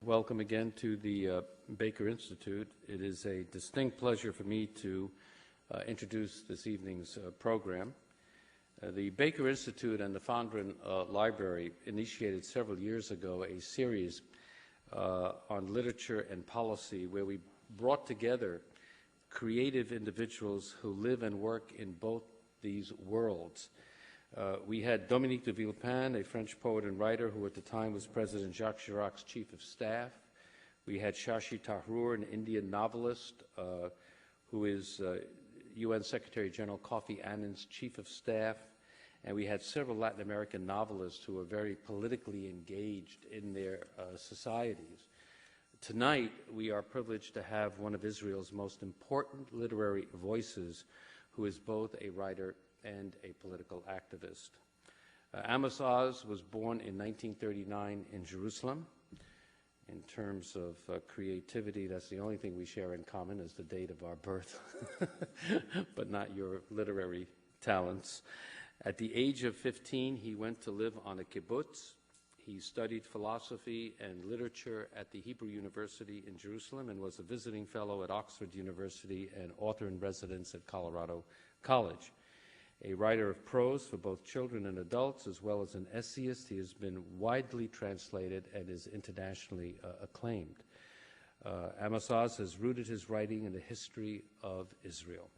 Welcome again to the Baker Institute. It is a distinct pleasure for me to introduce this evening's program. The Baker Institute and the Fondren Library initiated several years ago a series on literature and policy where we brought together creative individuals who live and work in both these worlds. We had Dominique de Villepin, a French poet and writer who at the time was President Jacques Chirac's chief of staff. We had Shashi Tharoor, an Indian novelist who is UN Secretary General Kofi Annan's chief of staff. And we had several Latin American novelists who are very politically engaged in their societies. Tonight, we are privileged to have one of Israel's most important literary voices, who is both a writer and a political activist. Amos Oz was born in 1939 in Jerusalem. In terms of creativity, that's the only thing we share in common is the date of our birth, but not your literary talents. At the age of 15, he went to live on a kibbutz. He studied philosophy and literature at the Hebrew University in Jerusalem and was a visiting fellow at Oxford University and author-in-residence at Colorado College. A writer of prose for both children and adults, as well as an essayist, he has been widely translated and is internationally acclaimed. Amos Oz has rooted his writing in the history of Israel.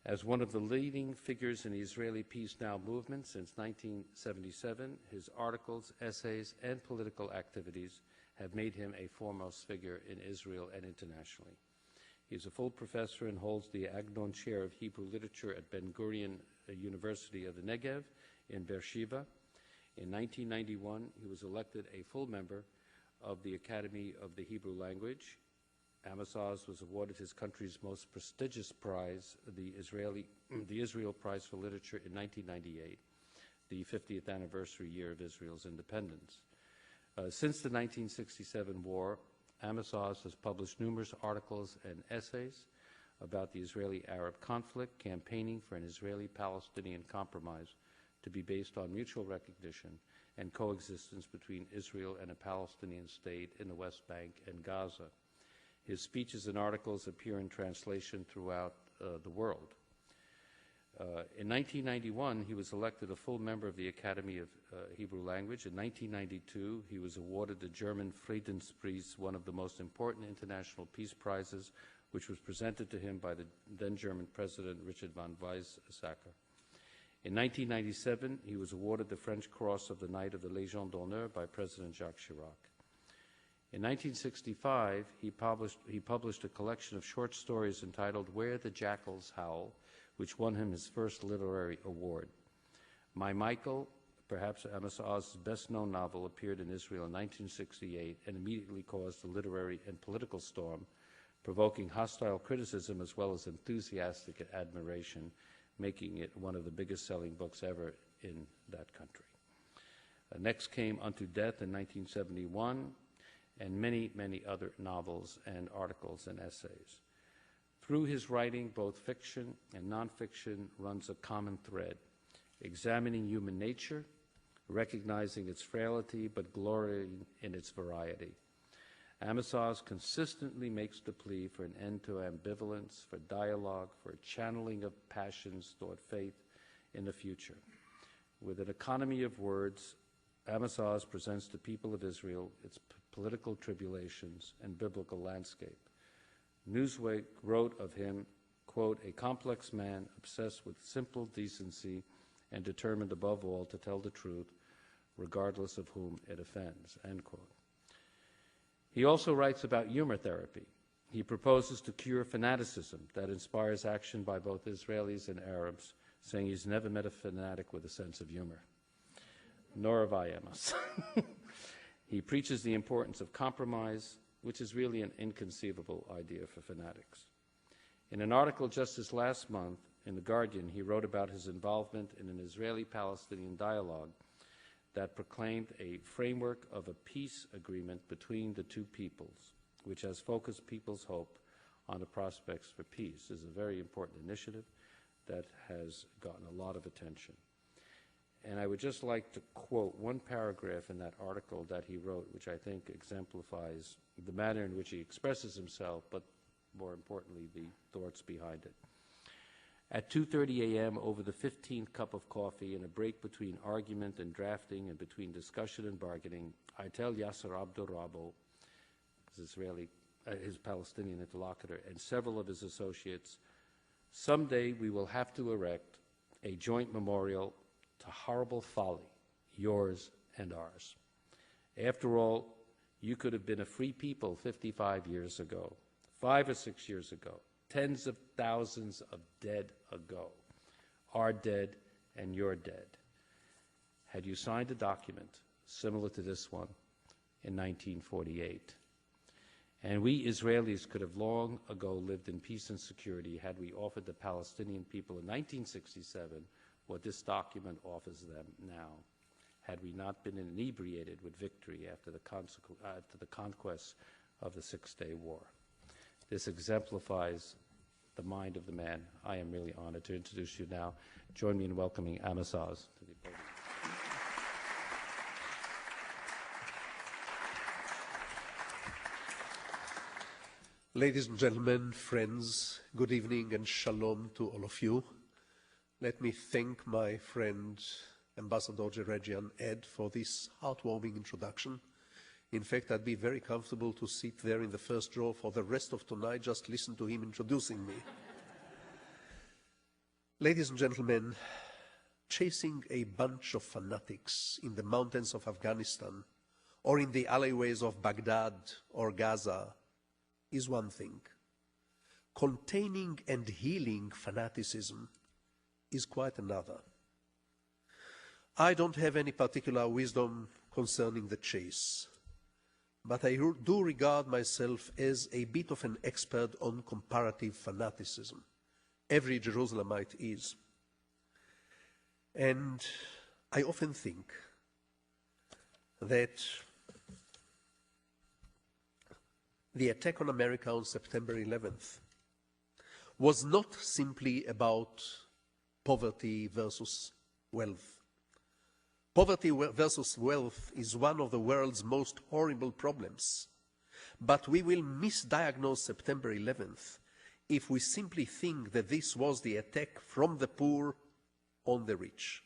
As one of the leading figures in the Israeli Peace Now movement since 1977, his articles, essays, and political activities have made him a foremost figure in Israel and internationally. He is a full professor and holds the Agnon Chair of Hebrew Literature at Ben-Gurion University of the Negev in Beersheba. In 1991, he was elected a full member of the Academy of the Hebrew Language. Amos Oz was awarded his country's most prestigious prize, the Israel Prize for Literature in 1998, the 50th anniversary year of Israel's independence. Since the 1967 war, Amos Oz has published numerous articles and essays about the Israeli-Arab conflict, campaigning for an Israeli-Palestinian compromise to be based on mutual recognition and coexistence between Israel and a Palestinian state in the West Bank and Gaza. His speeches and articles appear in translation throughout the world. In 1991, he was elected a full member of the Academy of Hebrew Language. In 1992, he was awarded the German Friedenspreis, one of the most important international peace prizes, which was presented to him by the then German President Richard von Weizsäcker. In 1997, he was awarded the French Cross of the Knight of the Légion d'Honneur by President Jacques Chirac. In 1965, he published a collection of short stories entitled Where the Jackals Howl, which won him his first literary award. My Michael, perhaps Amos Oz's best-known novel, appeared in Israel in 1968 and immediately caused a literary and political storm, provoking hostile criticism as well as enthusiastic admiration, making it one of the biggest-selling books ever in that country. Next came Unto Death in 1971, and many, many other novels and articles and essays. Through his writing, both fiction and nonfiction runs a common thread, examining human nature, recognizing its frailty, but glorying in its variety. Amos Oz consistently makes the plea for an end to ambivalence, for dialogue, for a channeling of passions toward faith in the future. With an economy of words, Amos Oz presents the people of Israel its political tribulations and biblical landscape. Newsweek wrote of him, quote, a complex man obsessed with simple decency and determined above all to tell the truth, regardless of whom it offends, end quote. He also writes about humor therapy. He proposes to cure fanaticism that inspires action by both Israelis and Arabs, saying he's never met a fanatic with a sense of humor. Nor have I, Amos. He preaches the importance of compromise, which is really an inconceivable idea for fanatics. In an article just this last month in The Guardian, he wrote about his involvement in an Israeli-Palestinian dialogue that proclaimed a framework of a peace agreement between the two peoples, which has focused people's hope on the prospects for peace. This is a very important initiative that has gotten a lot of attention. And I would just like to quote one paragraph in that article that he wrote, which I think exemplifies the manner in which he expresses himself, but more importantly, the thoughts behind it. At 2:30 a.m., over the 15th cup of coffee, in a break between argument and drafting and between discussion and bargaining, I tell Yasser Abdul Rabo, his Palestinian interlocutor, and several of his associates, someday we will have to erect a joint memorial to horrible folly, yours and ours. After all, you could have been a free people 55 years ago, 5 or 6 years ago, tens of thousands of dead ago, are dead and you're dead. Had you signed a document similar to this one in 1948, and we Israelis could have long ago lived in peace and security had we offered the Palestinian people in 1967 what this document offers them now, had we not been inebriated with victory after the conquest of the Six-Day War. This exemplifies the mind of the man. I am really honored to introduce you now. Join me in welcoming Amos Oz to the podium. Ladies and gentlemen, friends, good evening and shalom to all of you. Let me thank my friend Ambassador Jerejian Ed for this heartwarming introduction. In fact, I'd be very comfortable to sit there in the first row for the rest of tonight, just listen to him introducing me. Ladies and gentlemen, chasing a bunch of fanatics in the mountains of Afghanistan or in the alleyways of Baghdad or Gaza is one thing. Containing and healing fanaticism is quite another. I don't have any particular wisdom concerning the chase, but I do regard myself as a bit of an expert on comparative fanaticism. Every Jerusalemite is. And I often think that the attack on America on September 11th was not simply about poverty versus wealth. Poverty versus wealth is one of the world's most horrible problems. But we will misdiagnose September 11th if we simply think that this was the attack from the poor on the rich.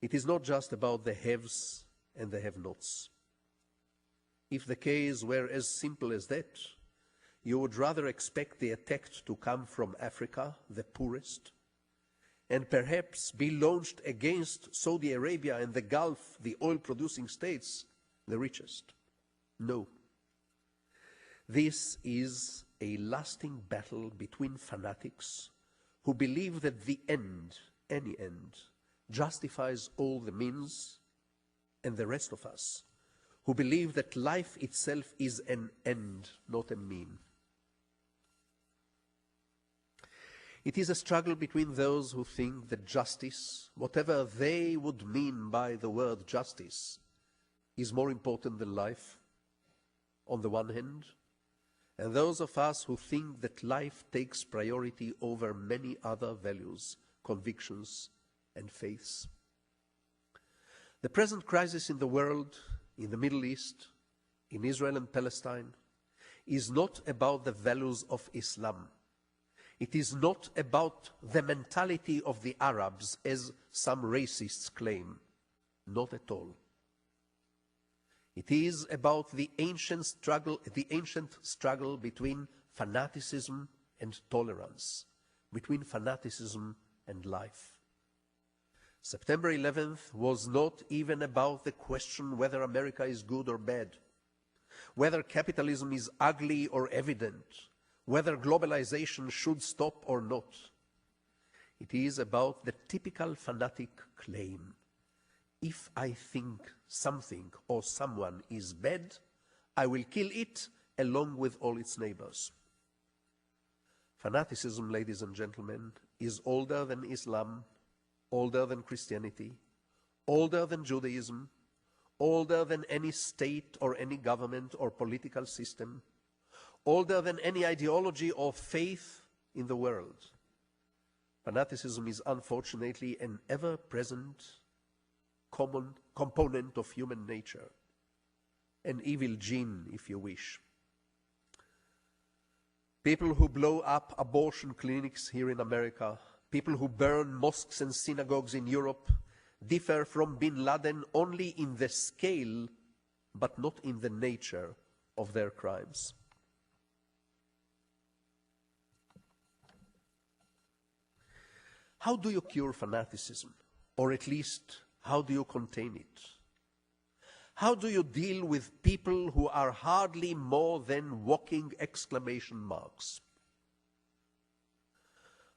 It is not just about the haves and the have-nots. If the case were as simple as that, you would rather expect the attack to come from Africa, the poorest, and perhaps be launched against Saudi Arabia and the Gulf, the oil-producing states, the richest. No. This is a lasting battle between fanatics who believe that the end, any end, justifies all the means, and the rest of us, who believe that life itself is an end, not a mean. It is a struggle between those who think that justice, whatever they would mean by the word justice, is more important than life, on the one hand, and those of us who think that life takes priority over many other values, convictions, and faiths. The present crisis in the world, in the Middle East, in Israel and Palestine, is not about the values of Islam. It is not about the mentality of the Arabs, as some racists claim. Not at all. It is about the ancient struggle between fanaticism and tolerance, between fanaticism and life. September 11th was not even about the question whether America is good or bad, whether capitalism is ugly or evident, whether globalization should stop or not. It is about the typical fanatic claim. If I think something or someone is bad, I will kill it along with all its neighbors. Fanaticism, ladies and gentlemen, is older than Islam, older than Christianity, older than Judaism, older than any state or any government or political system, older than any ideology or faith in the world. Fanaticism is unfortunately an ever-present common component of human nature, an evil gene, if you wish. People who blow up abortion clinics here in America, people who burn mosques and synagogues in Europe, differ from bin Laden only in the scale, but not in the nature of their crimes. How do you cure fanaticism? Or at least, how do you contain it? How do you deal with people who are hardly more than walking exclamation marks?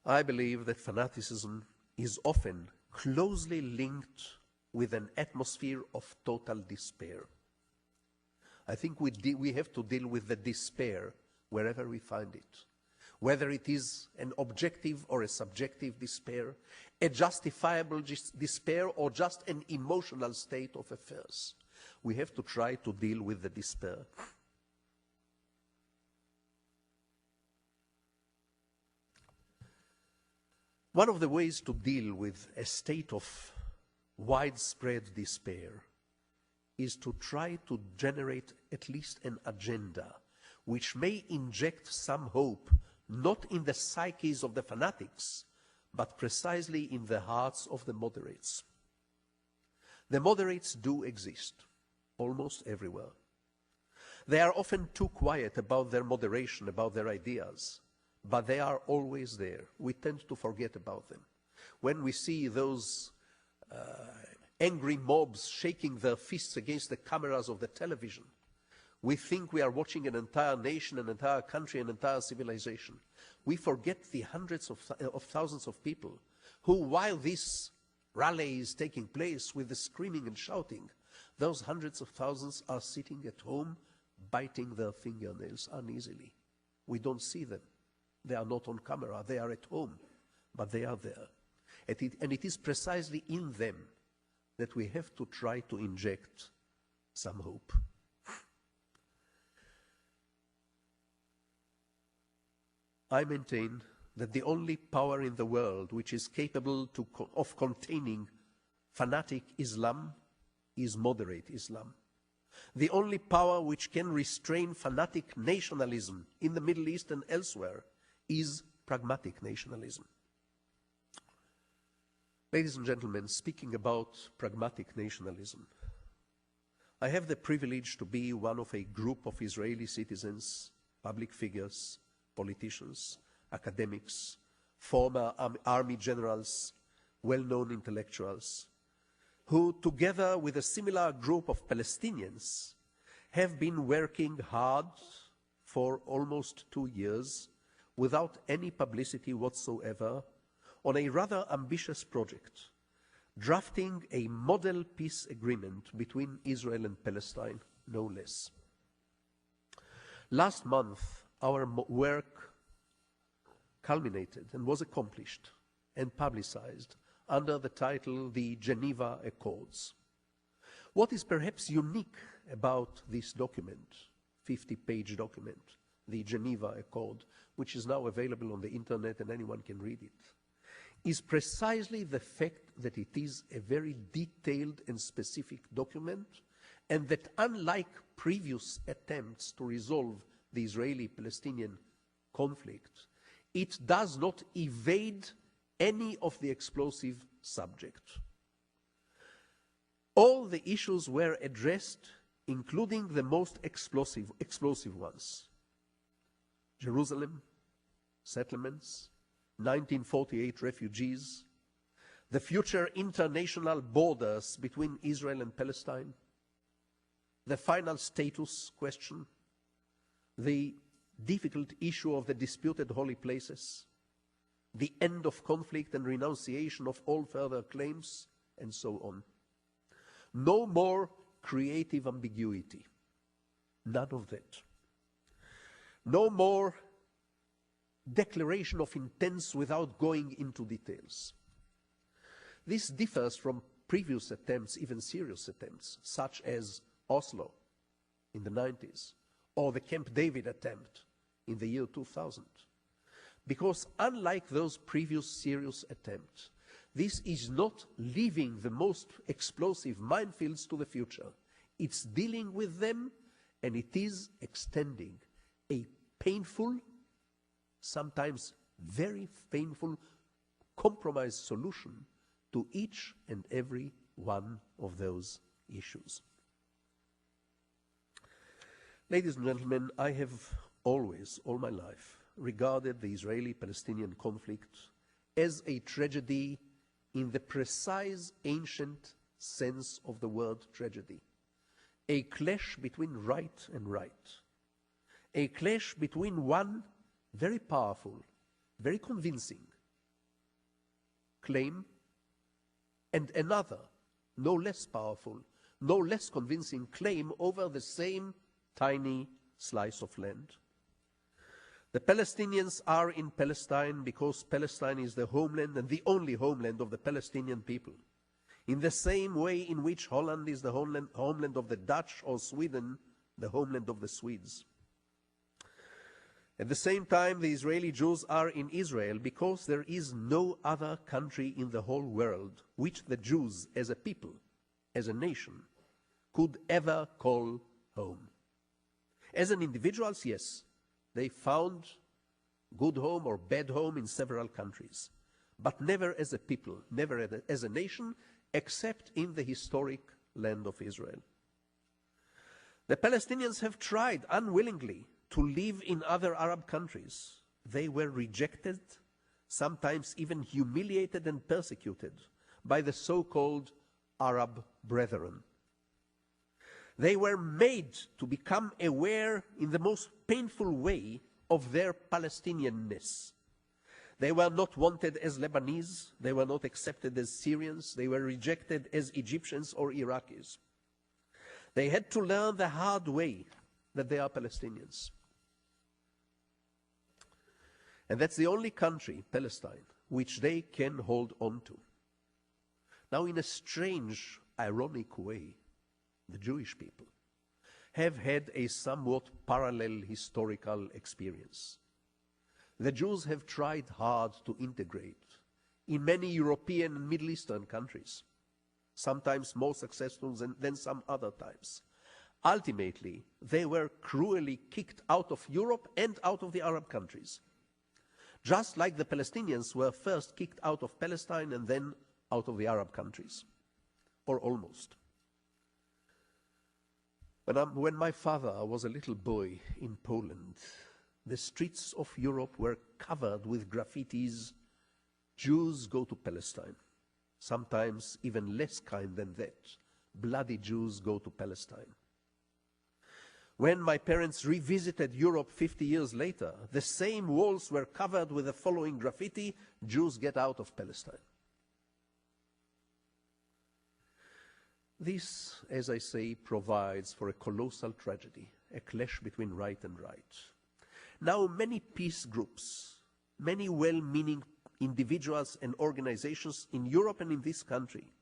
I believe that fanaticism is often closely linked with an atmosphere of total despair. I think we have to deal with the despair wherever we find it, whether it is an objective or a subjective despair, a justifiable despair, or just an emotional state of affairs. We have to try to deal with the despair. One of the ways to deal with a state of widespread despair is to try to generate at least an agenda which may inject some hope, not in the psyches of the fanatics, but precisely in the hearts of the moderates. The moderates do exist, almost everywhere. They are often too quiet about their moderation, about their ideas, but they are always there. We tend to forget about them. When we see those angry mobs shaking their fists against the cameras of the television, we think we are watching an entire nation, an entire country, an entire civilization. We forget the hundreds of thousands of people who, while this rally is taking place with the screaming and shouting, those hundreds of thousands are sitting at home, biting their fingernails uneasily. We don't see them. They are not on camera. They are at home, but they are there. And it is precisely in them that we have to try to inject some hope. I maintain that the only power in the world which is capable of containing fanatic Islam is moderate Islam. The only power which can restrain fanatic nationalism in the Middle East and elsewhere is pragmatic nationalism. Ladies and gentlemen, speaking about pragmatic nationalism, I have the privilege to be one of a group of Israeli citizens, public figures, politicians, academics, former army generals, well-known intellectuals, who, together with a similar group of Palestinians, have been working hard for almost 2 years without any publicity whatsoever on a rather ambitious project, drafting a model peace agreement between Israel and Palestine, no less. Last month, our work culminated and was accomplished and publicized under the title The Geneva Accords. What is perhaps unique about this document, 50-page document, the Geneva Accord, which is now available on the internet and anyone can read it, is precisely the fact that it is a very detailed and specific document, and that unlike previous attempts to resolve the Israeli-Palestinian conflict, it does not evade any of the explosive subjects. All the issues were addressed, including the most explosive ones: Jerusalem, settlements, 1948 refugees, the future international borders between Israel and Palestine, the final status question, the difficult issue of the disputed holy places, the end of conflict and renunciation of all further claims, and so on. No more creative ambiguity. None of that. No more declaration of intents without going into details. This differs from previous attempts, even serious attempts, such as Oslo in the 90s, or the Camp David attempt in the year 2000. Because unlike those previous serious attempts, this is not leaving the most explosive minefields to the future. It's dealing with them, and it is extending a painful, sometimes very painful, compromise solution to each and every one of those issues. Ladies and gentlemen, I have always, all my life, regarded the Israeli-Palestinian conflict as a tragedy in the precise ancient sense of the word tragedy. A clash between right and right. A clash between one very powerful, very convincing claim and another, no less powerful, no less convincing claim over the same tiny slice of land. The Palestinians are in Palestine because Palestine is the homeland and the only homeland of the Palestinian people. In the same way in which Holland is the homeland of the Dutch, or Sweden, the homeland of the Swedes. At the same time, the Israeli Jews are in Israel because there is no other country in the whole world which the Jews as a people, as a nation, could ever call home. As an individuals, yes, they found good home or bad home in several countries, but never as a people, never as a nation, except in the historic land of Israel. The Palestinians have tried unwillingly to live in other Arab countries. They were rejected, sometimes even humiliated and persecuted by the so-called Arab brethren. They were made to become aware in the most painful way of their Palestinianness. They were not wanted as Lebanese, they were not accepted as Syrians, they were rejected as Egyptians or Iraqis. They had to learn the hard way that they are Palestinians. And that's the only country, Palestine, which they can hold on to. Now, in a strange, ironic way, the Jewish people have had a somewhat parallel historical experience. The Jews have tried hard to integrate in many European and Middle Eastern countries, sometimes more successful than some other times. Ultimately, they were cruelly kicked out of Europe and out of the Arab countries, just like the Palestinians were first kicked out of Palestine and then out of the Arab countries, or almost. When my father was a little boy in Poland, the streets of Europe were covered with graffitis, "Jews go to Palestine." Sometimes even less kind than that, "Bloody Jews go to Palestine." When my parents revisited Europe 50 years later, the same walls were covered with the following graffiti: "Jews get out of Palestine." This, as I say, provides for a colossal tragedy, a clash between right and right. Now, many peace groups, many well-meaning individuals and organizations in Europe and in this country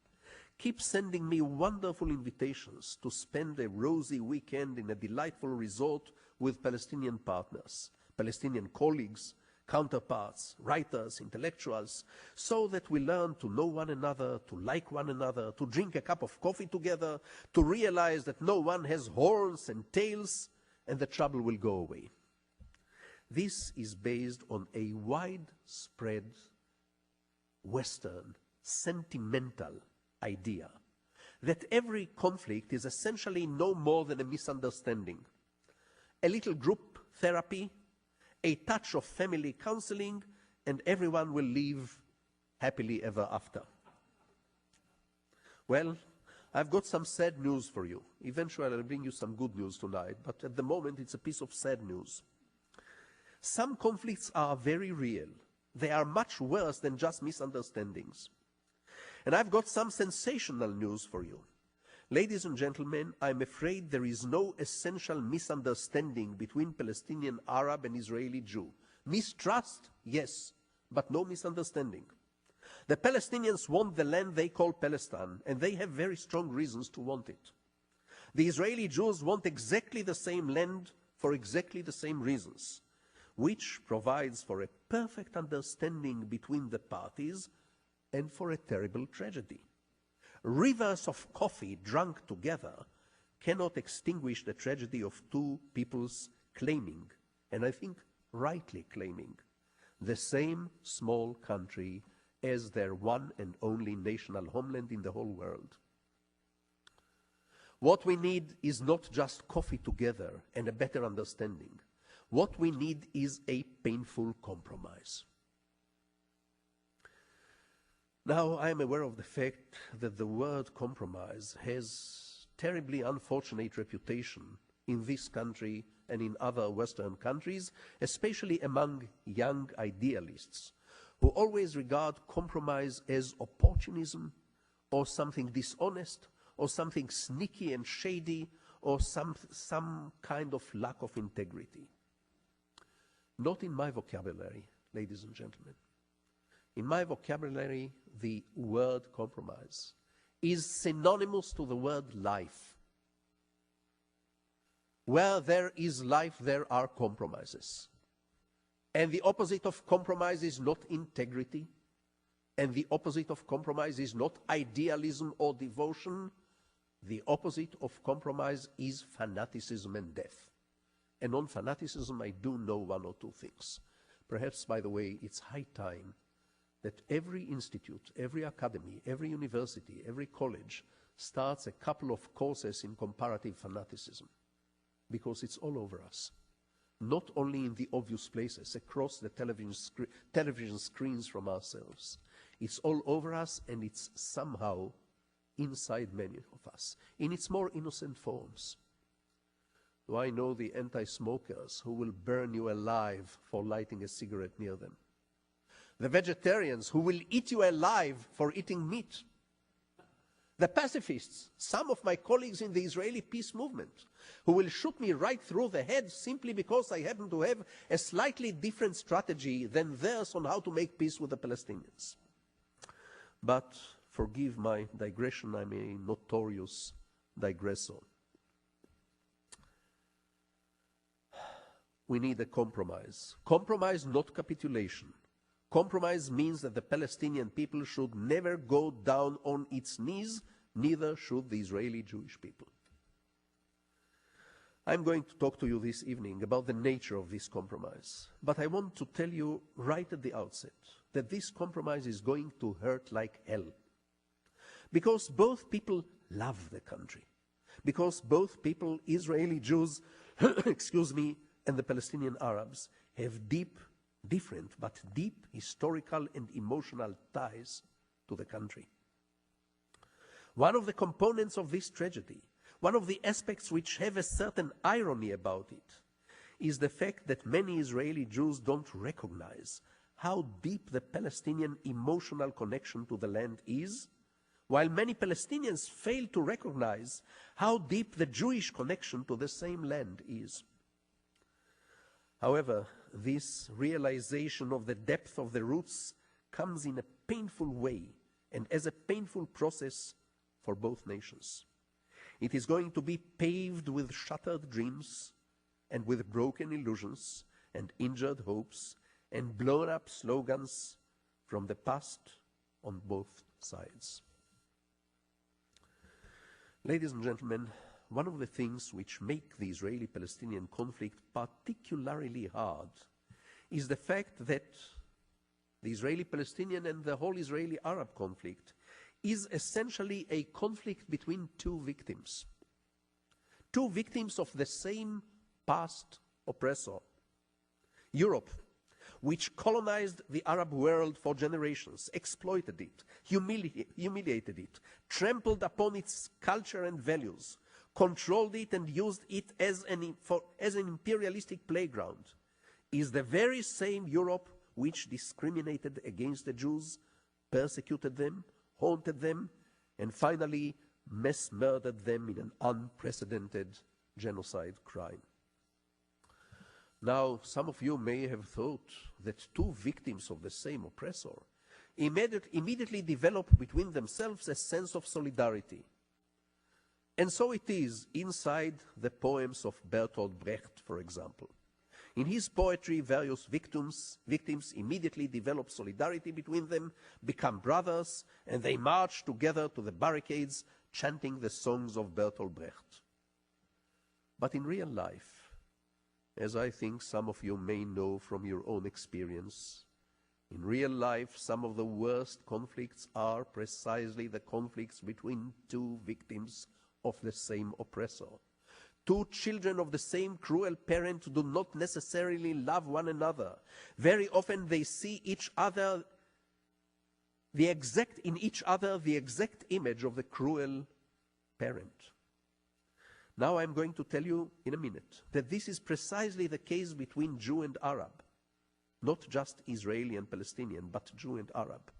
keep sending me wonderful invitations to spend a rosy weekend in a delightful resort with Palestinian partners, Palestinian colleagues, counterparts, writers, intellectuals, so that we learn to know one another, to like one another, to drink a cup of coffee together, to realize that no one has horns and tails, and the trouble will go away. This is based on a widespread Western, sentimental idea that every conflict is essentially no more than a misunderstanding, a little group therapy, a touch of family counseling, and everyone will live happily ever after. Well, I've got some sad news for you. Eventually I'll bring you some good news tonight, but at the moment it's a piece of sad news. Some conflicts are very real. They are much worse than just misunderstandings. And I've got some sensational news for you. Ladies and gentlemen, I'm afraid there is no essential misunderstanding between Palestinian Arab and Israeli Jew. Mistrust, yes, but no misunderstanding. The Palestinians want the land they call Palestine, and they have very strong reasons to want it. The Israeli Jews want exactly the same land for exactly the same reasons. which provides for a perfect understanding between the parties and for a terrible tragedy. Rivers of coffee drunk together cannot extinguish the tragedy of two peoples claiming, and I think rightly claiming, the same small country as their one and only national homeland in the whole world. What we need is not just coffee together and a better understanding. What we need is a painful compromise. Now, I am aware of the fact that the word compromise has terribly unfortunate reputation in this country and in other Western countries, especially among young idealists, who always regard compromise as opportunism or something dishonest or something sneaky and shady or some kind of lack of integrity. Not in my vocabulary, ladies and gentlemen. In my vocabulary, the word compromise is synonymous to the word life. Where there is life, there are compromises. And the opposite of compromise is not integrity. And the opposite of compromise is not idealism or devotion. The opposite of compromise is fanaticism and death. And on fanaticism, I do know one or two things. Perhaps, by the way, it's high time that every institute, every academy, every university, every college starts a couple of courses in comparative fanaticism, because it's all over us. Not only in the obvious places, across the television screens from ourselves. It's all over us, and it's somehow inside many of us, in its more innocent forms. Do I know the anti-smokers who will burn you alive for lighting a cigarette near them? The vegetarians who will eat you alive for eating meat? The pacifists, some of my colleagues in the Israeli peace movement, who will shoot me right through the head simply because I happen to have a slightly different strategy than theirs on how to make peace with the Palestinians. But forgive my digression, I'm a notorious digressor. We need a compromise. Compromise, not capitulation. Compromise means that the Palestinian people should never go down on its knees, neither should the Israeli Jewish people. I'm going to talk to you this evening about the nature of this compromise, but I want to tell you right at the outset that this compromise is going to hurt like hell. Because both people love the country. Because both people, Israeli Jews, excuse me, and the Palestinian Arabs, have different but deep historical and emotional ties to the country. One of the components of this tragedy, one of the aspects which have a certain irony about it, is the fact that many Israeli Jews don't recognize how deep the Palestinian emotional connection to the land is, while many Palestinians fail to recognize how deep the Jewish connection to the same land is. However, this realization of the depth of the roots comes in a painful way and as a painful process for both nations. It is going to be paved with shattered dreams and with broken illusions and injured hopes and blown-up slogans from the past on both sides. Ladies and gentlemen, one of the things which make the Israeli-Palestinian conflict particularly hard is the fact that the Israeli-Palestinian and the whole Israeli-Arab conflict is essentially a conflict between two victims of the same past oppressor. Europe, which colonized the Arab world for generations, exploited it, humiliated it, trampled upon its culture and values, controlled it and used it as an imperialistic playground, is the very same Europe which discriminated against the Jews, persecuted them, haunted them, and finally mass murdered them in an unprecedented genocide crime. Now, some of you may have thought that two victims of the same oppressor immediately develop between themselves a sense of solidarity. And so it is inside the poems of Bertolt Brecht, for example. In his poetry, various victims immediately develop solidarity between them, become brothers, and they march together to the barricades, chanting the songs of Bertolt Brecht. But in real life, as I think some of you may know from your own experience, in real life, some of the worst conflicts are precisely the conflicts between two victims of the same oppressor. Two children of the same cruel parent do not necessarily love one another. Very often they see each other, in each other the exact image of the cruel parent. Now I'm going to tell you in a minute that this is precisely the case between Jew and Arab. Not just Israeli and Palestinian, but Jew and Arab.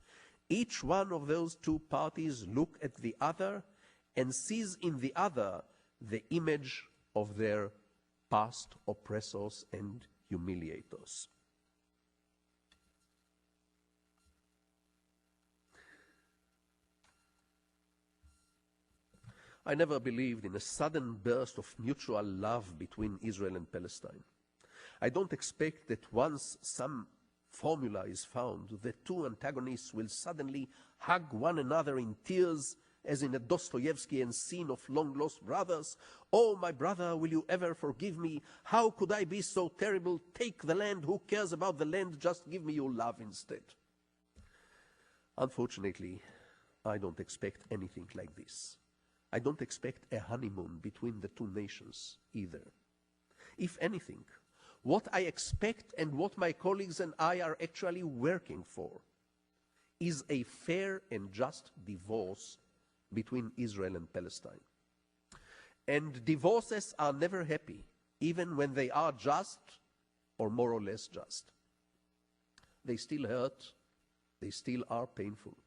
Each one of those two parties look at the other and sees in the other the image of their past oppressors and humiliators. I never believed in a sudden burst of mutual love between Israel and Palestine. I don't expect that once some formula is found, the two antagonists will suddenly hug one another in tears, as in a Dostoevskian scene of long-lost brothers. "Oh, my brother, will you ever forgive me? How could I be so terrible? Take the land. Who cares about the land? Just give me your love instead." Unfortunately, I don't expect anything like this. I don't expect a honeymoon between the two nations either. If anything, what I expect and what my colleagues and I are actually working for is a fair and just divorce between Israel and Palestine. And divorces are never happy, even when they are just or more or less just. They still hurt, they still are painful.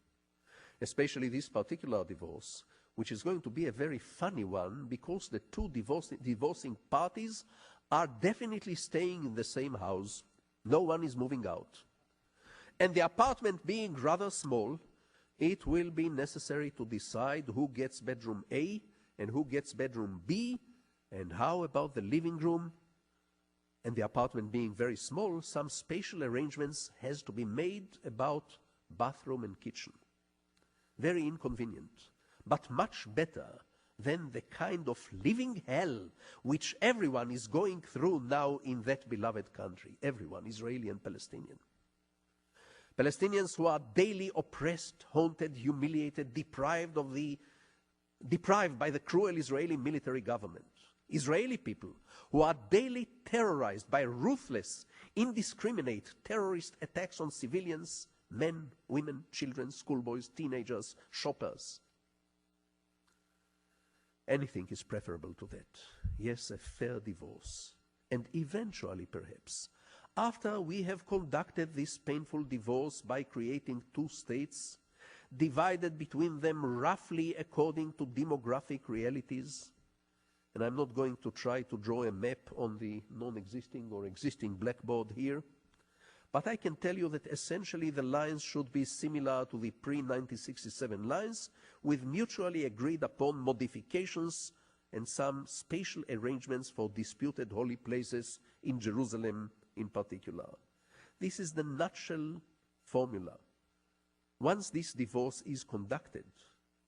Especially this particular divorce, which is going to be a very funny one because the two divorcing parties are definitely staying in the same house. No one is moving out. And the apartment being rather small, it will be necessary to decide who gets bedroom A and who gets bedroom B, and how about the living room. And the apartment being very small, some spatial arrangements has to be made about bathroom and kitchen. Very inconvenient, but much better than the kind of living hell which everyone is going through now in that beloved country. Everyone, Israeli and Palestinian. Palestinians who are daily oppressed, haunted, humiliated, deprived by the cruel Israeli military government. Israeli people who are daily terrorized by ruthless, indiscriminate terrorist attacks on civilians, men, women, children, schoolboys, teenagers, shoppers. Anything is preferable to that. Yes, a fair divorce. And eventually, perhaps, after we have conducted this painful divorce by creating two states, divided between them roughly according to demographic realities, and I'm not going to try to draw a map on the non-existing or existing blackboard here, but I can tell you that essentially the lines should be similar to the pre-1967 lines, with mutually agreed upon modifications and some spatial arrangements for disputed holy places in Jerusalem in particular. This is the nutshell formula. Once this divorce is conducted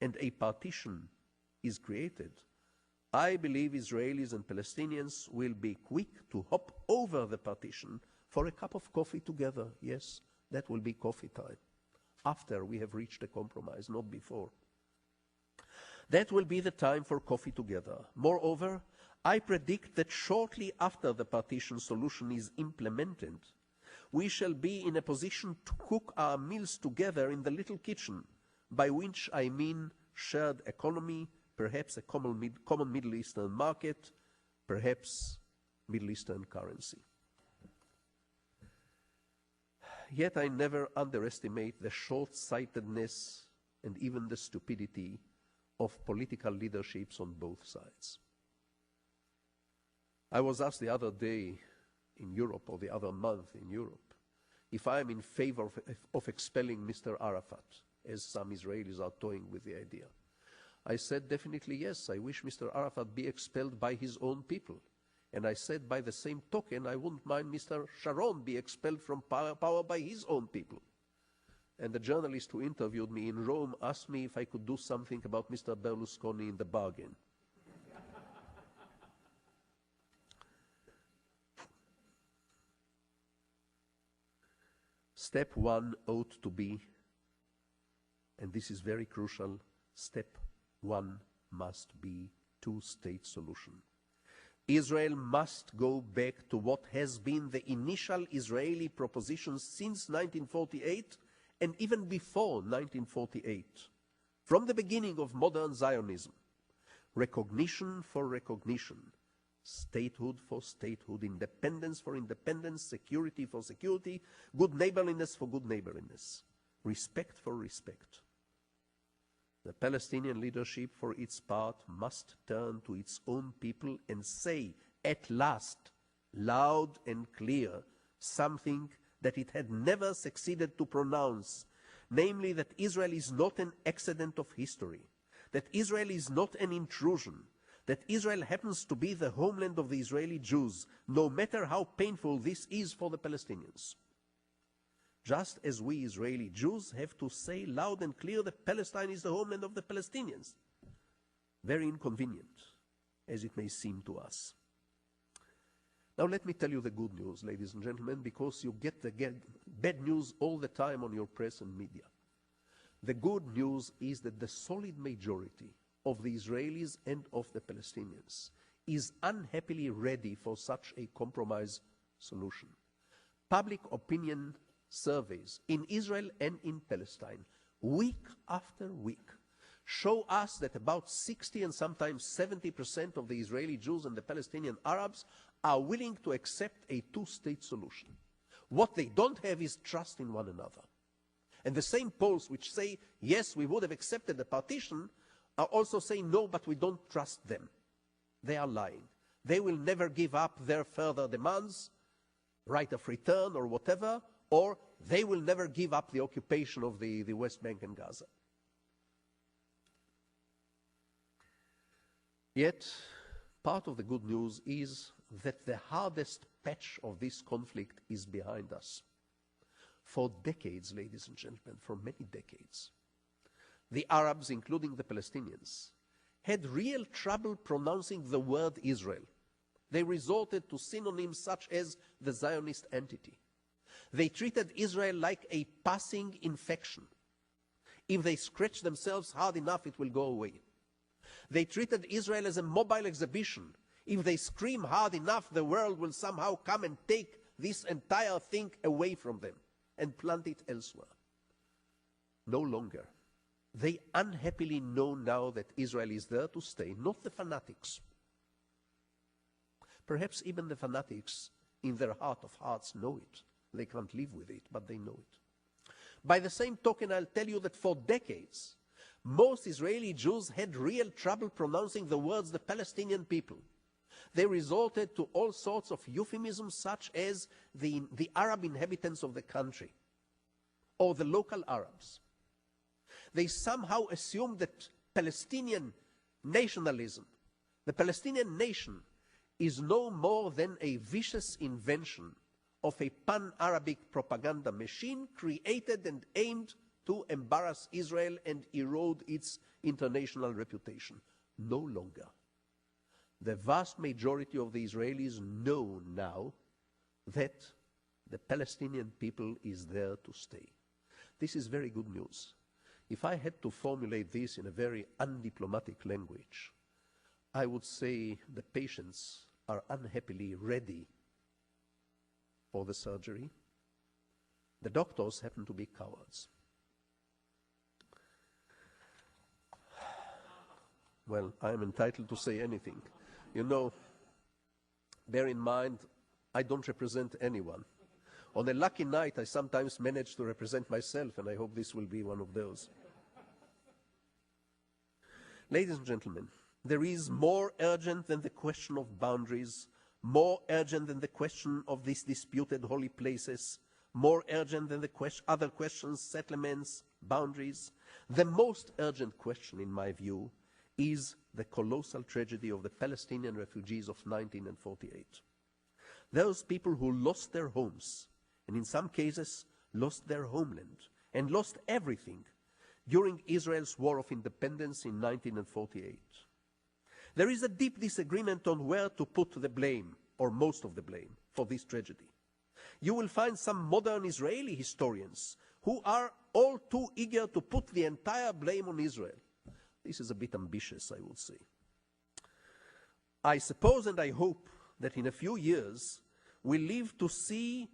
and a partition is created, I believe Israelis and Palestinians will be quick to hop over the partition for a cup of coffee together. Yes, that will be coffee time, after we have reached a compromise, not before. That will be the time for coffee together. Moreover, I predict that shortly after the partition solution is implemented, we shall be in a position to cook our meals together in the little kitchen, by which I mean shared economy, perhaps a common Middle Eastern market, perhaps Middle Eastern currency. Yet I never underestimate the short-sightedness and even the stupidity of political leaderships on both sides. I was asked the other day in Europe, or the other month in Europe, if I am in favor of expelling Mr. Arafat, as some Israelis are toying with the idea. I said definitely yes, I wish Mr. Arafat be expelled by his own people. And I said, by the same token, I wouldn't mind Mr. Sharon be expelled from power by his own people. And the journalist who interviewed me in Rome asked me if I could do something about Mr. Berlusconi in the bargain. Step one ought to be, and this is very crucial, step one must be two-state solution. Israel must go back to what has been the initial Israeli proposition since 1948 and even before 1948, from the beginning of modern Zionism. Recognition for recognition, statehood for statehood, independence for independence, security for security, good neighborliness for good neighborliness, respect for respect. The Palestinian leadership, for its part, must turn to its own people and say, at last, loud and clear, something that it had never succeeded to pronounce, namely that Israel is not an accident of history, that Israel is not an intrusion, that Israel happens to be the homeland of the Israeli Jews, no matter how painful this is for the Palestinians. Just as we Israeli Jews have to say loud and clear that Palestine is the homeland of the Palestinians. Very inconvenient, as it may seem to us. Now let me tell you the good news, ladies and gentlemen, because you get the bad news all the time on your press and media. The good news is that the solid majority of the Israelis and of the Palestinians is unhappily ready for such a compromise solution. Public opinion surveys in Israel and in Palestine, week after week, show us that about 60 and sometimes 70% of the Israeli Jews and the Palestinian Arabs are willing to accept a two-state solution. What they don't have is trust in one another. And the same polls which say, yes, we would have accepted the partition, are also saying, no, but we don't trust them. They are lying. They will never give up their further demands, right of return or whatever, or they will never give up the occupation of the West Bank and Gaza. Yet, part of the good news is that the hardest patch of this conflict is behind us. For decades, ladies and gentlemen, for many decades, the Arabs, including the Palestinians, had real trouble pronouncing the word Israel. They resorted to synonyms such as the Zionist entity. They treated Israel like a passing infection. If they scratch themselves hard enough, it will go away. They treated Israel as a mobile exhibition. If they scream hard enough, the world will somehow come and take this entire thing away from them and plant it elsewhere. No longer. They unhappily know now that Israel is there to stay, not the fanatics. Perhaps even the fanatics in their heart of hearts know it. They can't live with it, but they know it. By the same token, I'll tell you that for decades, most Israeli Jews had real trouble pronouncing the words the Palestinian people. They resorted to all sorts of euphemisms such as the Arab inhabitants of the country or the local Arabs. They somehow assumed that Palestinian nationalism, the Palestinian nation, is no more than a vicious invention of a pan-Arabic propaganda machine created and aimed to embarrass Israel and erode its international reputation. No longer. The vast majority of the Israelis know now that the Palestinian people is there to stay. This is very good news. If I had to formulate this in a very undiplomatic language, I would say the patients are unhappily ready for the surgery. The doctors happen to be cowards. Well, I am entitled to say anything. You know, bear in mind, I don't represent anyone. On a lucky night, I sometimes manage to represent myself, and I hope this will be one of those. Ladies and gentlemen, there is more urgent than the question of boundaries, more urgent than the question of these disputed holy places, more urgent than the other questions, settlements, boundaries. The most urgent question, in my view, is the colossal tragedy of the Palestinian refugees of 1948. Those people who lost their homes, and in some cases lost their homeland, and lost everything during Israel's War of Independence in 1948. There is a deep disagreement on where to put the blame, or most of the blame, for this tragedy. You will find some modern Israeli historians who are all too eager to put the entire blame on Israel. This is a bit ambitious, I would say. I suppose and I hope that in a few years we live to see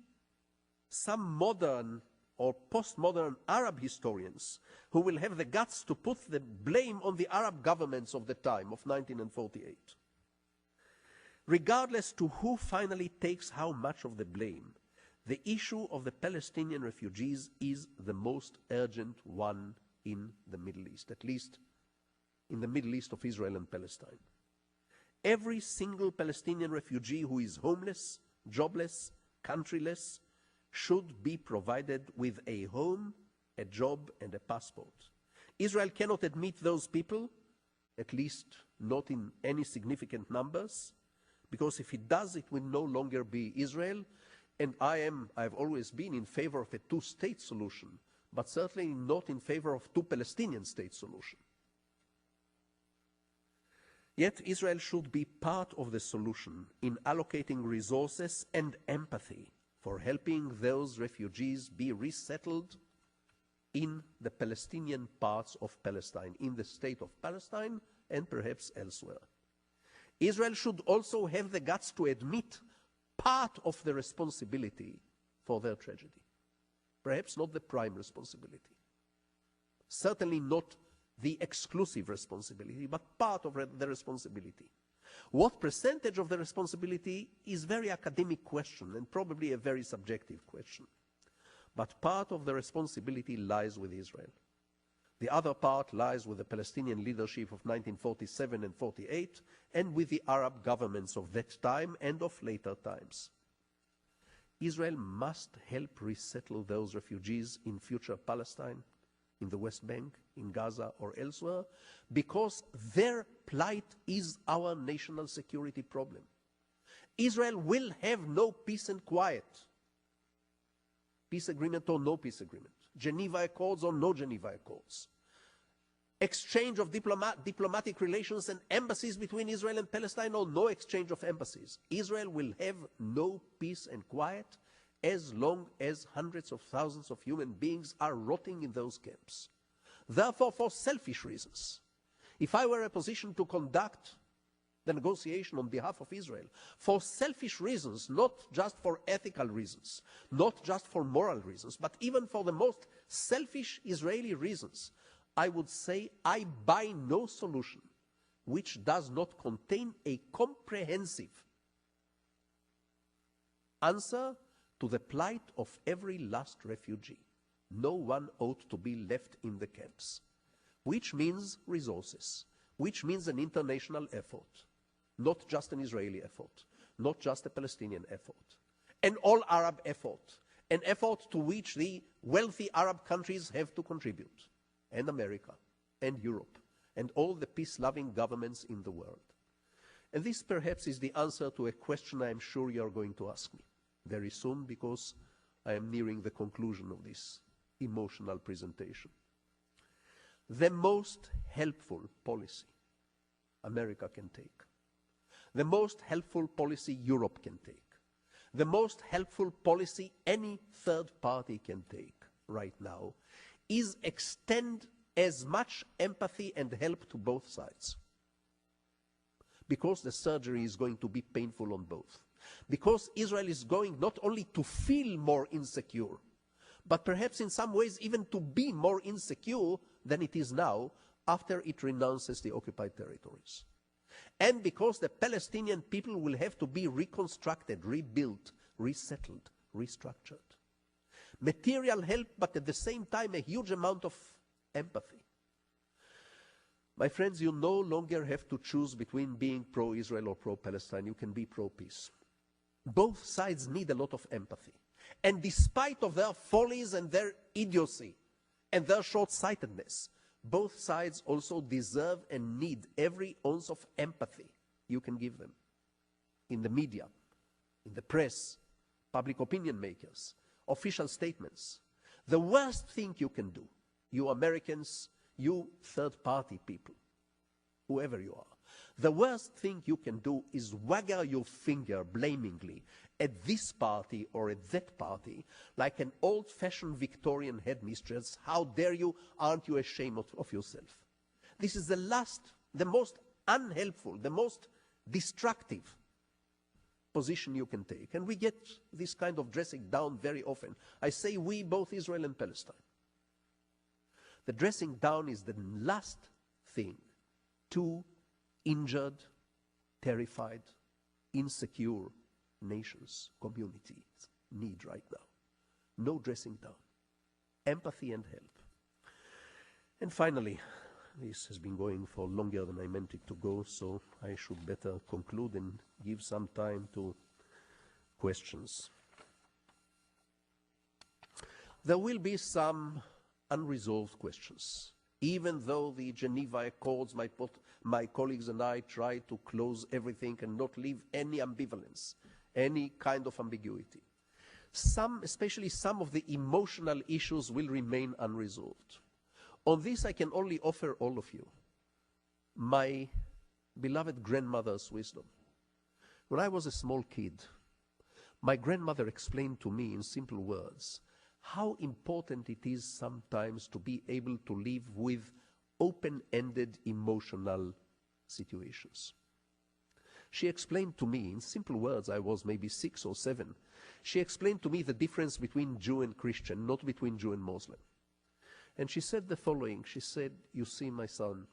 some modern or postmodern Arab historians who will have the guts to put the blame on the Arab governments of the time of 1948. Regardless to who finally takes how much of the blame, the issue of the Palestinian refugees is the most urgent one in the Middle East, at least in the Middle East of Israel and Palestine. Every single Palestinian refugee who is homeless, jobless, countryless, should be provided with a home, a job, and a passport. Israel cannot admit those people, at least not in any significant numbers, because if it does, it will no longer be Israel. And I've always been in favor of a two-state solution, but certainly not in favor of two Palestinian state solution. Yet Israel should be part of the solution in allocating resources and empathy for helping those refugees be resettled in the Palestinian parts of Palestine, in the state of Palestine and perhaps elsewhere. Israel should also have the guts to admit part of the responsibility for their tragedy. Perhaps not the prime responsibility. Certainly not the exclusive responsibility, but part of the responsibility. What percentage of the responsibility is a very academic question and probably a very subjective question. But part of the responsibility lies with Israel. The other part lies with the Palestinian leadership of 1947 and 48 and with the Arab governments of that time and of later times. Israel must help resettle those refugees in future Palestine, in the West Bank, in Gaza or elsewhere, because their plight is our national security problem. Israel will have no peace and quiet. Peace agreement or no peace agreement. Geneva Accords or no Geneva Accords. Exchange of diplomatic relations and embassies between Israel and Palestine or no exchange of embassies. Israel will have no peace and quiet as long as hundreds of thousands of human beings are rotting in those camps. Therefore, for selfish reasons, if I were in a position to conduct the negotiation on behalf of Israel, for selfish reasons, not just for ethical reasons, not just for moral reasons, but even for the most selfish Israeli reasons, I would say I buy no solution which does not contain a comprehensive answer to the plight of every last refugee. No one ought to be left in the camps, which means resources, which means an international effort, not just an Israeli effort, not just a Palestinian effort, an all-Arab effort, an effort to which the wealthy Arab countries have to contribute, and America, and Europe, and all the peace-loving governments in the world. And this perhaps is the answer to a question I am sure you are going to ask me very soon, because I am nearing the conclusion of this emotional presentation. The most helpful policy America can take, the most helpful policy Europe can take, the most helpful policy any third party can take right now is extend as much empathy and help to both sides. Because the surgery is going to be painful on both. Because Israel is going not only to feel more insecure, but perhaps in some ways even to be more insecure than it is now after it renounces the occupied territories. And because the Palestinian people will have to be reconstructed, rebuilt, resettled, restructured. Material help, but at the same time a huge amount of empathy. My friends, you no longer have to choose between being pro-Israel or pro-Palestine. You can be pro-peace. Both sides need a lot of empathy. And despite of their follies and their idiocy and their short-sightedness, both sides also deserve and need every ounce of empathy you can give them. In the media, in the press, public opinion makers, official statements. The worst thing you can do, you Americans, you third-party people, whoever you are, the worst thing you can do is waggle your finger blamingly at this party or at that party, like an old-fashioned Victorian headmistress. How dare you? Aren't you ashamed of yourself? This is the most unhelpful, the most destructive position you can take. And we get this kind of dressing down very often. I say we, both Israel and Palestine. The dressing down is the last thing two injured, terrified, insecure nations, communities need right now. No dressing down. Empathy and help. And finally, this has been going for longer than I meant it to go, so I should better conclude and give some time to questions. There will be some unresolved questions. Even though the Geneva Accords, my colleagues and I try to close everything and not leave any ambivalence, any kind of ambiguity. Especially some of the emotional issues will remain unresolved. On this, I can only offer all of you my beloved grandmother's wisdom. When I was a small kid, my grandmother explained to me in simple words how important it is sometimes to be able to live with open-ended emotional situations. She explained to me in simple words, I was maybe 6 or 7, she explained to me the difference between Jew and Christian, not between Jew and Muslim. And she said the following, she said, you see, my son,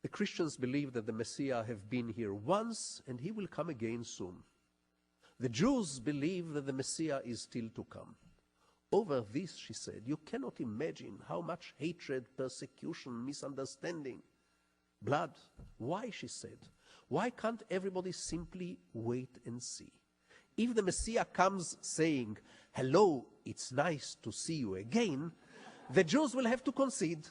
the Christians believe that the Messiah have been here once and he will come again soon. The Jews believe that the Messiah is still to come. Over this, she said, you cannot imagine how much hatred, persecution, misunderstanding, blood. Why, she said, why can't everybody simply wait and see? If the Messiah comes saying, hello, it's nice to see you again, the Jews will have to concede.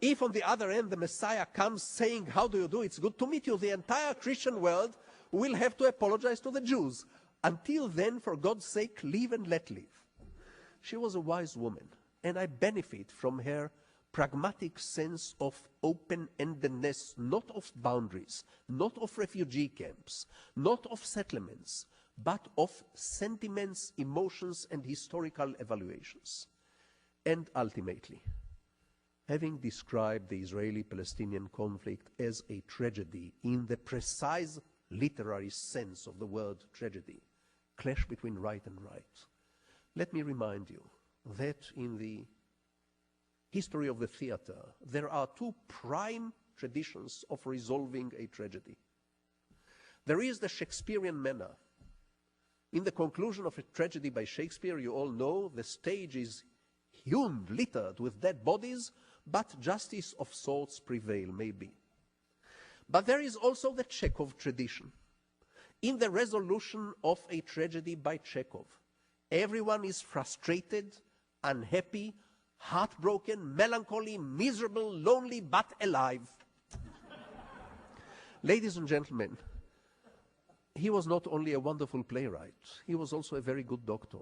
If on the other end the Messiah comes saying, how do you do, it's good to meet you, the entire Christian world will have to apologize to the Jews. Until then, for God's sake, live and let live. She was a wise woman, and I benefit from her pragmatic sense of open-endedness, not of boundaries, not of refugee camps, not of settlements, but of sentiments, emotions, and historical evaluations. And ultimately, having described the Israeli-Palestinian conflict as a tragedy in the precise literary sense of the word tragedy, clash between right and right, let me remind you that in the history of the theater, there are two prime traditions of resolving a tragedy. There is the Shakespearean manner. In the conclusion of a tragedy by Shakespeare, you all know the stage is hewn, littered with dead bodies, but justice of sorts prevail, maybe. But there is also the Chekhov tradition. In the resolution of a tragedy by Chekhov, everyone is frustrated, unhappy, heartbroken, melancholy, miserable, lonely, but alive. Ladies and gentlemen, he was not only a wonderful playwright, he was also a very good doctor.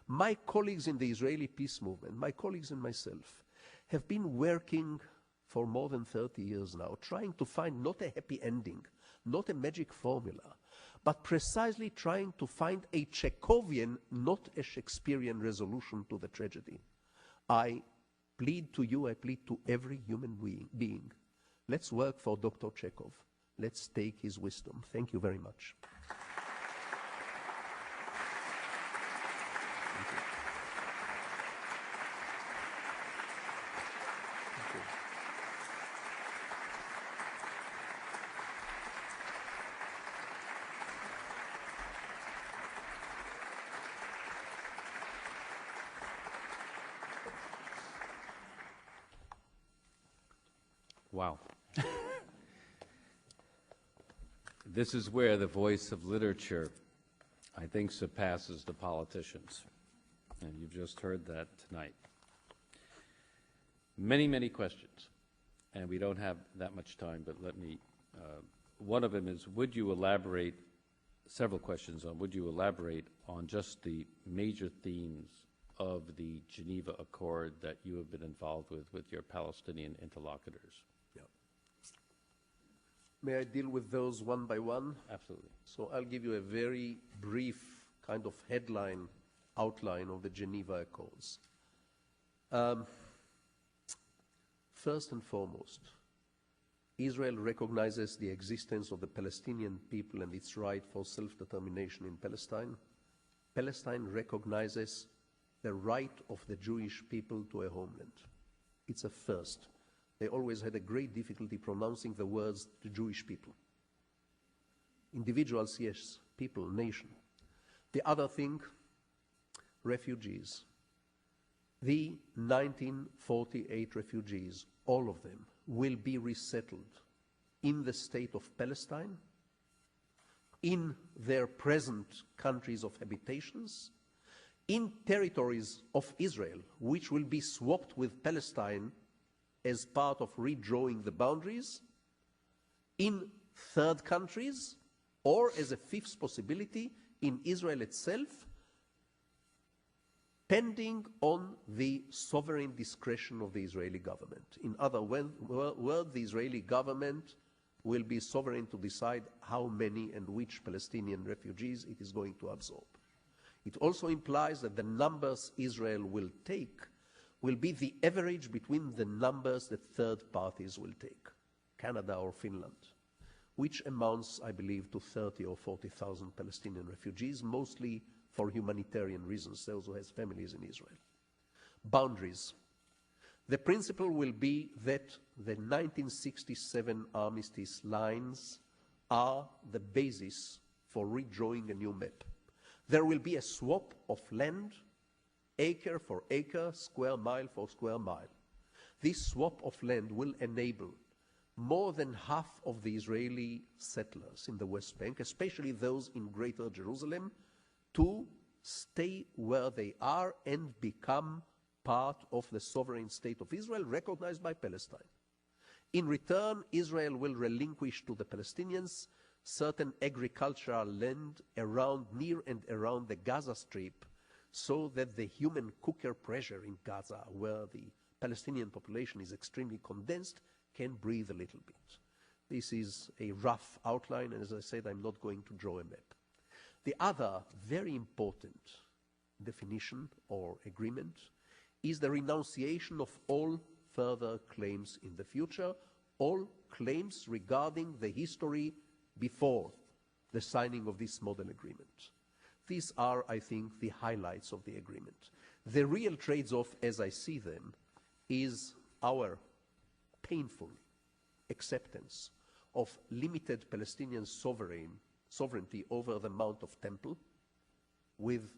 My colleagues in the Israeli peace movement, my colleagues and myself, have been working for more than 30 years now, trying to find not a happy ending, not a magic formula, but precisely trying to find a Chekhovian, not a Shakespearean resolution to the tragedy. I plead to you, I plead to every human being. Let's work for Dr. Chekhov. Let's take his wisdom. Thank you very much. Wow. This is where the voice of literature, I think, surpasses the politicians. And you've just heard that tonight. many, many questions, and we don't have that much time, but let me, one of them is, would you elaborate, several questions on, would you elaborate on just the major themes of the Geneva Accord that you have been involved with your Palestinian interlocutors? Yeah. May I deal with those one by one? Absolutely. So I'll give you a very brief kind of headline outline of the Geneva Accords. First and foremost, Israel recognizes the existence of the Palestinian people and its right for self-determination in Palestine. Palestine recognizes the right of the Jewish people to a homeland. It's a first. They always had a great difficulty pronouncing the words the Jewish people. Individuals, yes. People, nation. The other thing, refugees. The 1948 refugees, all of them, will be resettled in the state of Palestine, in their present countries of habitations, in territories of Israel, which will be swapped with Palestine as part of redrawing the boundaries, in third countries, or as a fifth possibility, in Israel itself, pending on the sovereign discretion of the Israeli government. In other words, the Israeli government will be sovereign to decide how many and which Palestinian refugees it is going to absorb. It also implies that the numbers Israel will take will be the average between the numbers that third parties will take, Canada or Finland, which amounts, I believe, to 30 or 40,000 Palestinian refugees, mostly for humanitarian reasons, those who have families in Israel. Boundaries. The principle will be that the 1967 armistice lines are the basis for redrawing a new map. There will be a swap of land, acre for acre, square mile for square mile. This swap of land will enable more than half of the Israeli settlers in the West Bank, especially those in Greater Jerusalem, to stay where they are and become part of the sovereign state of Israel, recognized by Palestine. In return, Israel will relinquish to the Palestinians certain agricultural land near and around the Gaza Strip, so that the human cooker pressure in Gaza, where the Palestinian population is extremely condensed, can breathe a little bit. This is a rough outline, and as I said, I'm not going to draw a map. The other very important definition or agreement is the renunciation of all further claims in the future, all claims regarding the history before the signing of this model agreement. These are, I think, the highlights of the agreement. The real trades-off, as I see them, is our painful acceptance of limited Palestinian sovereignty over the Mount of Temple, with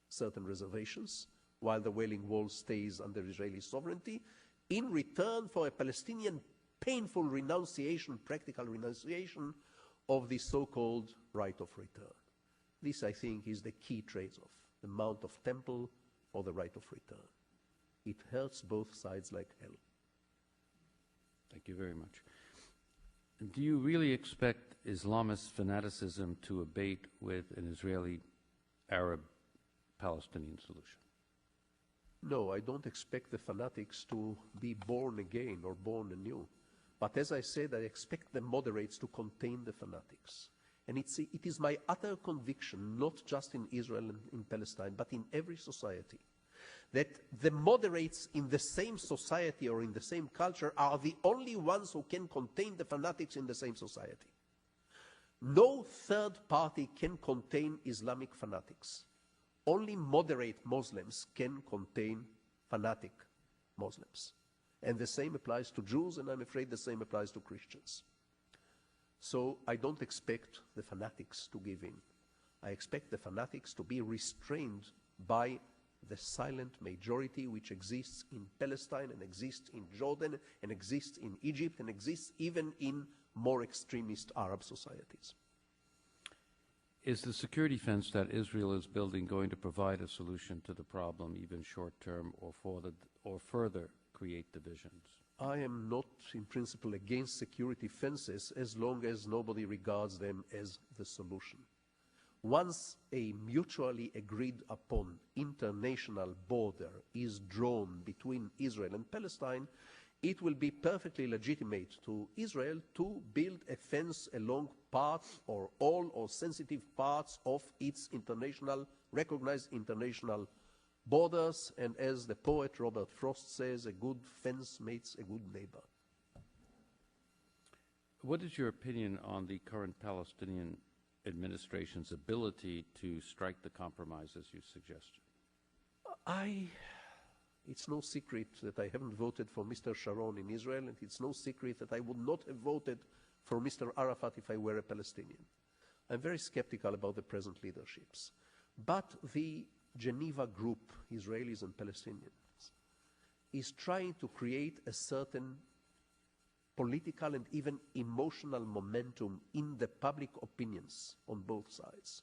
certain reservations, while the Wailing Wall stays under Israeli sovereignty, in return for a Palestinian painful renunciation, practical renunciation of the so-called right of return. This, I think, is the key trade-off, the Mount of Temple or the right of return. It hurts both sides like hell. Thank you very much. Do you really expect Islamist fanaticism to abate with an Israeli-Arab-Palestinian solution? No, I don't expect the fanatics to be born again or born anew. But as I said, I expect the moderates to contain the fanatics. And it is my utter conviction, not just in Israel and in Palestine, but in every society, that the moderates in the same society or in the same culture are the only ones who can contain the fanatics in the same society. No third party can contain Islamic fanatics. Only moderate Muslims can contain fanatic Muslims. And the same applies to Jews, and I'm afraid the same applies to Christians. So I don't expect the fanatics to give in. I expect the fanatics to be restrained by the silent majority which exists in Palestine and exists in Jordan and exists in Egypt and exists even in more extremist Arab societies. Is the security fence that Israel is building going to provide a solution to the problem, even short-term, or further create divisions? I am not, in principle, against security fences as long as nobody regards them as the solution. Once a mutually agreed upon international border is drawn between Israel and Palestine, it will be perfectly legitimate to Israel to build a fence along part or all or sensitive parts of its recognized international borders, and as the poet Robert Frost says, a good fence makes a good neighbor. What is your opinion on the current Palestinian administration's ability to strike the compromises you suggested? It's no secret that I haven't voted for Mr. Sharon in Israel, and it's no secret that I would not have voted for Mr. Arafat if I were a Palestinian. I'm very skeptical about the present leaderships. But the Geneva group, Israelis and Palestinians, is trying to create a certain political and even emotional momentum in the public opinions on both sides,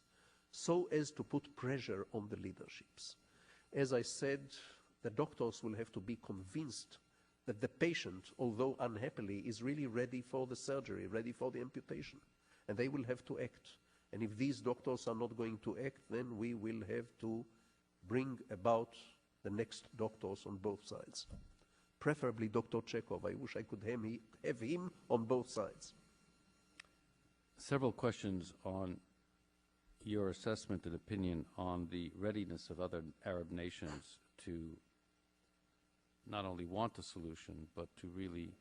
so as to put pressure on the leaderships. As I said, the doctors will have to be convinced that the patient, although unhappily, is really ready for the surgery, ready for the amputation, and they will have to act. And if these doctors are not going to act, then we will have to bring about the next doctors on both sides. Preferably Dr. Chekhov. I wish I could have him on both sides. Several questions on your assessment and opinion on the readiness of other Arab nations to not only want a solution, but to really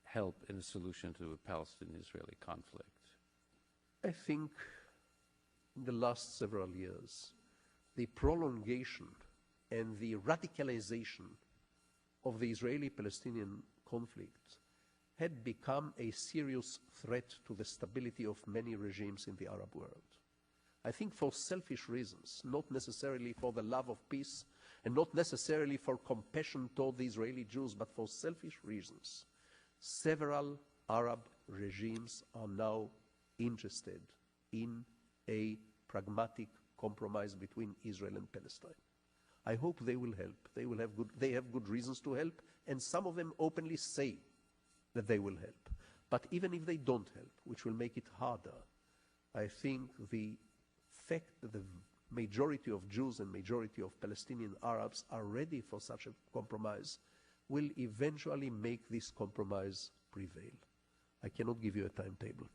help in a solution to a Palestinian-Israeli conflict. I think in the last several years, the prolongation and the radicalization of the Israeli-Palestinian conflict had become a serious threat to the stability of many regimes in the Arab world. I think for selfish reasons, not necessarily for the love of peace and not necessarily for compassion toward the Israeli Jews, but for selfish reasons, several Arab regimes are now interested in a pragmatic compromise between Israel and Palestine. I hope they will help. They have good reasons to help, and some of them openly say that they will help. But even if they don't help, which will make it harder, I think the fact that the majority of Jews and majority of Palestinian Arabs are ready for such a compromise will eventually make this compromise prevail. I cannot give you a timetable.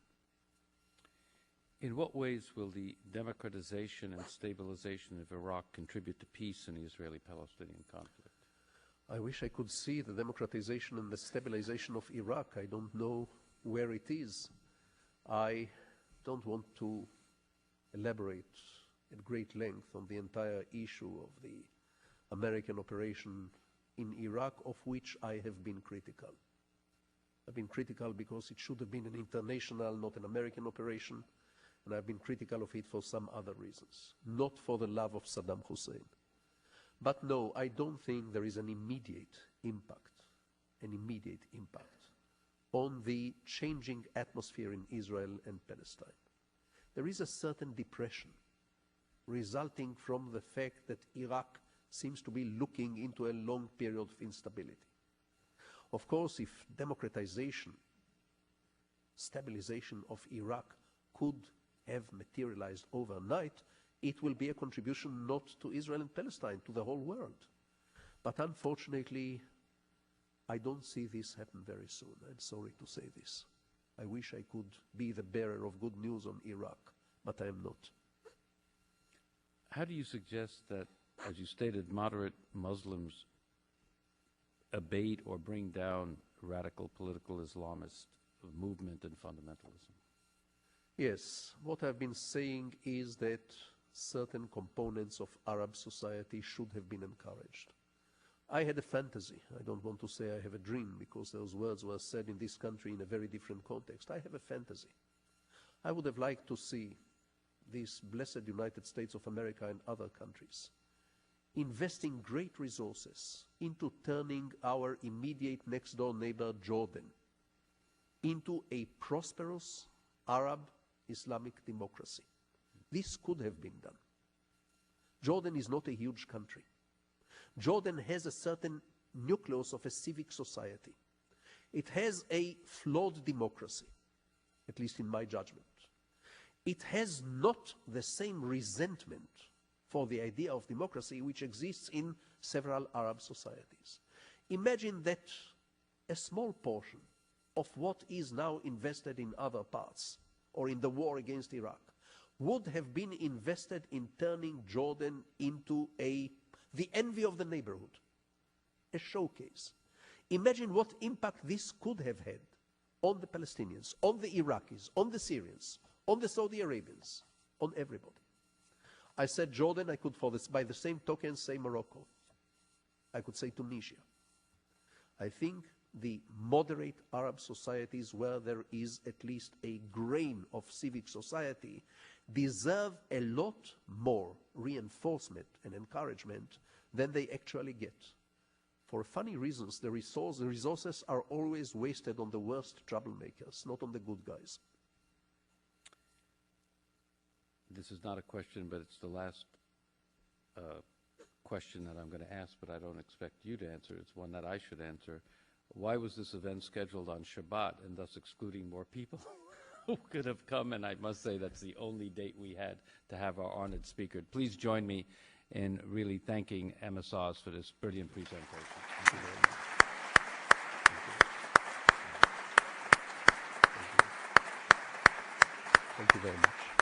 In what ways will the democratization and stabilization of Iraq contribute to peace in the Israeli-Palestinian conflict? I wish I could see the democratization and the stabilization of Iraq. I don't know where it is. I don't want to elaborate at great length on the entire issue of the American operation in Iraq, of which I have been critical. I've been critical because it should have been an international, not an American operation, and I've been critical of it for some other reasons, not for the love of Saddam Hussein. But no, I don't think there is an immediate impact on the changing atmosphere in Israel and Palestine. There is a certain depression resulting from the fact that Iraq seems to be looking into a long period of instability. Of course, if democratization, stabilization of Iraq could have materialized overnight, it will be a contribution not to Israel and Palestine, to the whole world. But unfortunately, I don't see this happen very soon. I'm sorry to say this. I wish I could be the bearer of good news on Iraq, but I am not. How do you suggest that, as you stated, moderate Muslims abate or bring down radical political Islamist movement and fundamentalism? Yes, what I've been saying is that certain components of Arab society should have been encouraged. I had a fantasy. I don't want to say I have a dream, because those words were said in this country in a very different context. I have a fantasy. I would have liked to see this blessed United States of America and other countries investing great resources into turning our immediate next-door neighbor, Jordan, into a prosperous Arab Islamic democracy. This could have been done. Jordan is not a huge country. Jordan has a certain nucleus of a civic society. It has a flawed democracy, at least in my judgment. It has not the same resentment for the idea of democracy which exists in several Arab societies. Imagine that a small portion of what is now invested in other parts or in the war against Iraq would have been invested in turning Jordan into the envy of the neighborhood, a showcase. Imagine what impact this could have had on the Palestinians, on the Iraqis, on the Syrians, on the Saudi Arabians, on everybody. I said Jordan, I could, by the same token, say Morocco. I could say Tunisia. I think the moderate Arab societies where there is at least a grain of civic society deserve a lot more reinforcement and encouragement than they actually get. For funny reasons, the resources are always wasted on the worst troublemakers, not on the good guys. This is not a question, but it's the last question that I'm going to ask, but I don't expect you to answer. It's one that I should answer. Why was this event scheduled on Shabbat and thus excluding more people who could have come? And I must say that's the only date we had to have our honored speaker. Please join me in really thanking Amos Oz for this brilliant presentation. Thank you very much. Thank you very much.